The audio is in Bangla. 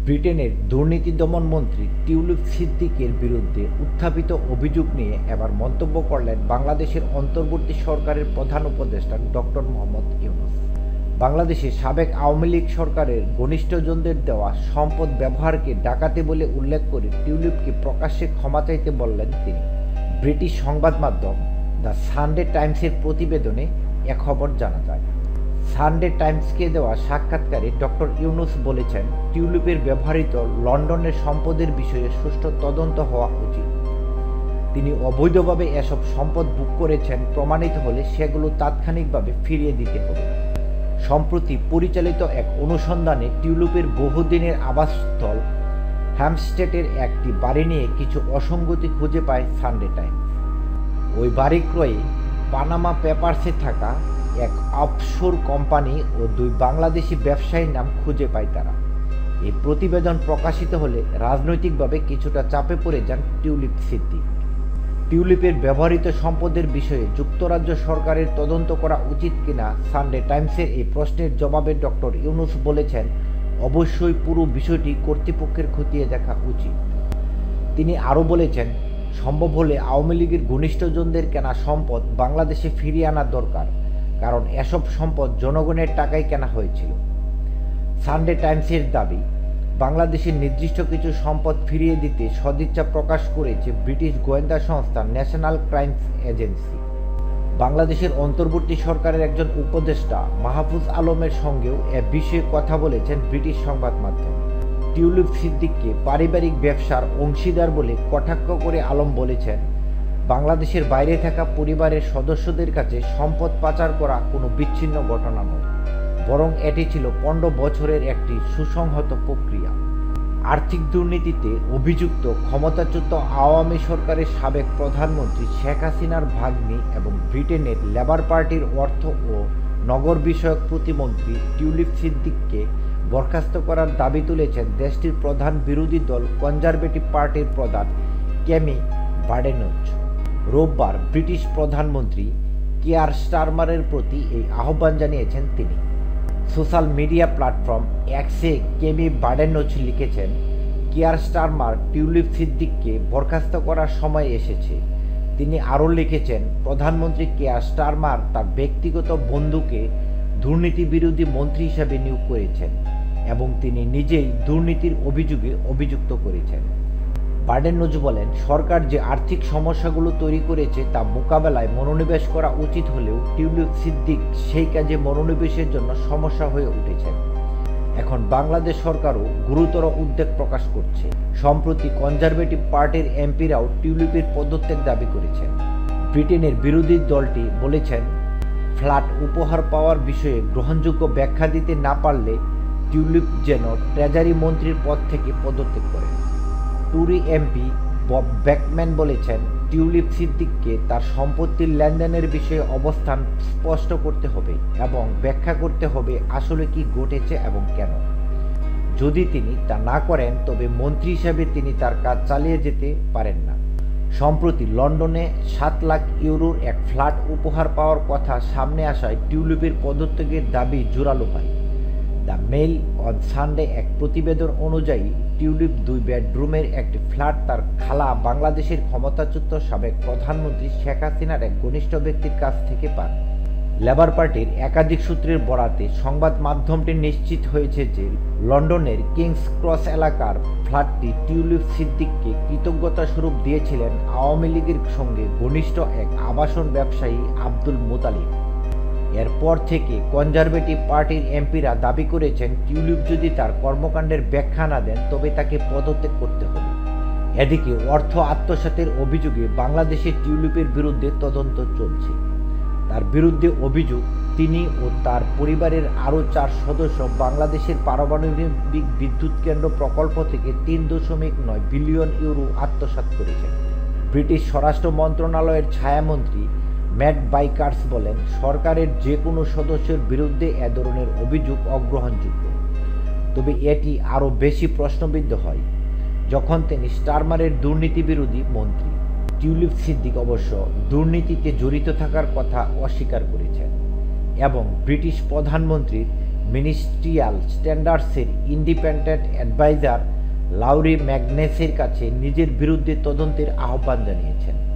ব্রিটেনের দুর্নীতি দমন মন্ত্রী টিউলিপ সিদ্দিকের বিরুদ্ধে উত্থাপিত অভিযোগ নিয়ে এবার মন্তব্য করলেন বাংলাদেশের অন্তর্বর্তী সরকারের প্রধান উপদেষ্টা ডক্টর মোহাম্মদ ইউনূস। বাংলাদেশে সাবেক আওয়ামী লীগ সরকারের ঘনিষ্ঠজনদের দেওয়া সম্পদ ব্যবহারকে ডাকাতি বলে উল্লেখ করে টিউলিপকে প্রকাশ্যে ক্ষমা চাইতে বললেন তিনি। ব্রিটিশ সংবাদ মাধ্যম দ্য সানডে টাইমসের প্রতিবেদনে এ খবর জানা যায়। সানডে টাইমসকে দেওয়া সাক্ষাৎকারে ডক্টর ইউনূস বলেছেন, টিউলিপের ব্যবহৃত লন্ডনের সম্পদের বিষয়ে সুষ্ঠু তদন্ত হওয়া উচিত। তিনি অবৈধভাবে এসব সম্পদ বুক করেছেন প্রমাণিত হলে সেগুলো তাৎক্ষণিকভাবে ফিরিয়ে দিতে হবে। সম্প্রতি পরিচালিত এক অনুসন্ধানে টিউলিপের বহুদিনের আবাসস্থল হ্যামস্টেডের একটি বাড়ি নিয়ে কিছু অসঙ্গতি খুঁজে পায় সানডে টাইমস। ওই বাড়ি ক্রয়ে পানামা পেপারসে থাকা এক অফশোর কোম্পানি ও দুই বাংলাদেশি ব্যবসায়ীর নাম খুঁজে পায় তারা। এই প্রতিবেদন প্রকাশিত হলে রাজনৈতিকভাবে কিছুটা চাপে পড়ে যান টিউলিপ সিদ্দিক। টিউলিপের ব্যবহৃত সম্পদের বিষয়ে যুক্তরাজ্য সরকারের তদন্ত করা উচিত কিনা সানডে টাইমসের এই প্রশ্নের জবাবে ডক্টর ইউনূস বলেছেন, অবশ্যই পুরো বিষয়টি কর্তৃপক্ষের খতিয়ে দেখা উচিত। তিনি আরও বলেছেন, সম্ভব হলে আওয়ামী লীগের ঘনিষ্ঠজনদের কেনা সম্পদ বাংলাদেশে ফিরিয়ে আনা দরকার, কারণ এসব সম্পদ জনগণের টাকায় কেনা হয়েছিল। সানডে টাইমসের দাবি, বাংলাদেশের নির্দিষ্ট কিছু সম্পদ ফিরিয়ে দিতে সদিচ্ছা প্রকাশ করেছে ব্রিটিশ গোয়েন্দা সংস্থা ন্যাশনাল ক্রাইমস এজেন্সি। বাংলাদেশের অন্তর্বর্তী সরকারের একজন উপদেষ্টা মাহফুজ আলমের সঙ্গেও এ বিষয়ে কথা বলেছেন ব্রিটিশ সংবাদ মাধ্যম। টিউলিপ সিদ্দিককে পারিবারিক ব্যবসার অংশীদার বলে কটাক্ষ করে আলম বলেছেন, বাংলাদেশের বাইরে থাকা পরিবারের সদস্যদের কাছে সম্পদ পাচার করা কোনো বিচ্ছিন্ন ঘটনা নয়, বরং এটি ছিল 15 বছরের একটি সুসংহত প্রক্রিয়া। আর্থিক দুর্নীতিতে অভিযুক্ত ক্ষমতাচ্যুত আওয়ামী সরকারের সাবেক প্রধানমন্ত্রী শেখ হাসিনার ভাগ্নি এবং ব্রিটেনের লেবার পার্টির অর্থ ও নগর বিষয়ক প্রতিমন্ত্রী টিউলিপ সিদ্দিককে বরখাস্ত করার দাবি তুলেছেন দেশটির প্রধান বিরোধী দল কনজারভেটিভ পার্টির প্রধান কেমি বার্ডেনচ। রোববার ব্রিটিশ প্রধানমন্ত্রী কিয়ার স্টারমারের প্রতি এই আহ্বান জানিয়েছেন তিনি। সোশ্যাল মিডিয়া প্ল্যাটফর্ম এক্সে কেমি বার্ডেনচ লিখেছেন, কিয়ার স্টারমার টিউলিপ সিদ্দিককে বরখাস্ত করার সময় এসেছে। তিনি আরও লিখেছেন, প্রধানমন্ত্রী কিয়ার স্টারমার তার ব্যক্তিগত বন্ধুকে দুর্নীতি বিরোধী মন্ত্রী হিসাবে নিয়োগ করেছেন এবং তিনি নিজেই দুর্নীতির অভিযোগে অভিযুক্ত করেছেন। বার্ডেনচ বলেন, সরকার যে আর্থিক সমস্যাগুলো তৈরি করেছে তা মোকাবেলায় মনোনিবেশ করা উচিত হলেও টিউলিপ সিদ্দিক সেই কাজে মনোনিবেশের জন্য সমস্যা হয়ে উঠেছেন। এখন বাংলাদেশ সরকারও গুরুতর উদ্বেগ প্রকাশ করছে। সম্প্রতি কনজারভেটিভ পার্টির এমপিরাও টিউলিপের পদত্যাগ দাবি করেছেন। ব্রিটেনের বিরোধী দলটি বলেছেন, ফ্ল্যাট উপহার পাওয়ার বিষয়ে গ্রহণযোগ্য ব্যাখ্যা দিতে না পারলে টিউলিপ যেন ট্রেজারি মন্ত্রীর পদ থেকে পদত্যাগ করেন। টুরি এমপি বব ব্যাকম্যান বলেছেন, টিউলিপ সিদ্দিককে তার সম্পত্তির লেনদেনের বিষয়ে অবস্থান স্পষ্ট করতে হবে এবং ব্যাখ্যা করতে হবে আসলে কি ঘটেছে এবং কেন। যদি তিনি তা না করেন তবে মন্ত্রী হিসাবে তিনি তার কাজ চালিয়ে যেতে পারেন না। সম্প্রতি লন্ডনে 7 লাখ ইউরোর এক ফ্ল্যাট উপহার পাওয়ার কথা সামনে আসায় টিউলিপের পদত্যাগের দাবি জোরালো হয়। দ্য মেইল অন সানডে এক প্রতিবেদন অনুযায়ী টিউলিপ 2 বেডরুমের একটি ফ্ল্যাট তার খালা বাংলাদেশের ক্ষমতাচ্যুত সাবেক প্রধানমন্ত্রী শেখ হাসিনার এক ঘনিষ্ঠ ব্যক্তির কাছ থেকে পান। লেবার পার্টির একাধিক সূত্রের বরাতে সংবাদ মাধ্যমটি নিশ্চিত হয়েছে যে লন্ডনের কিংস ক্রস এলাকার ফ্ল্যাটটি টিউলিপ সিদ্দিককে কৃতজ্ঞতা স্বরূপ দিয়েছিলেন আওয়ামী লীগের সঙ্গে ঘনিষ্ঠ এক আবাসন ব্যবসায়ী আব্দুল মুতালিব। এরপর থেকে কনজারভেটিভ পার্টির এমপিরা দাবি করেছেন, টিউলিপ যদি তার কর্মকাণ্ডের ব্যাখ্যা না দেন তবে তাকে পদত্যাগ করতে হবে। এদিকে অর্থ আত্মসাতের অভিযোগে বাংলাদেশে টিউলিপের বিরুদ্ধে তদন্ত চলছে। তার বিরুদ্ধে অভিযোগ, তিনি ও তার পরিবারের আরও 4 সদস্য বাংলাদেশের পারমাণবিক বিদ্যুৎ কেন্দ্র প্রকল্প থেকে 3.9 বিলিয়ন ইউরো আত্মসাৎ করেছেন। ব্রিটিশ স্বরাষ্ট্র মন্ত্রণালয়ের ছায়ামন্ত্রী ম্যাট বাইকার্স বলেন, সরকারের যে কোনো সদস্যের বিরুদ্ধে এ ধরনের অভিযোগ অগ্রহণযোগ্য, তবে এটি আরও বেশি প্রশ্নবিদ্ধ হয় যখন তিনি স্টারমারের দুর্নীতি বিরোধী মন্ত্রী। টিউলিপ সিদ্দিক অবশ্য দুর্নীতিতে জড়িত থাকার কথা অস্বীকার করেছেন এবং ব্রিটিশ প্রধানমন্ত্রীর মিনিস্ট্রিয়াল স্ট্যান্ডার্ডসের ইন্ডিপেন্ডেন্ট অ্যাডভাইজার লাউরি ম্যাগনেসের কাছে নিজের বিরুদ্ধে তদন্তের আহ্বান জানিয়েছেন।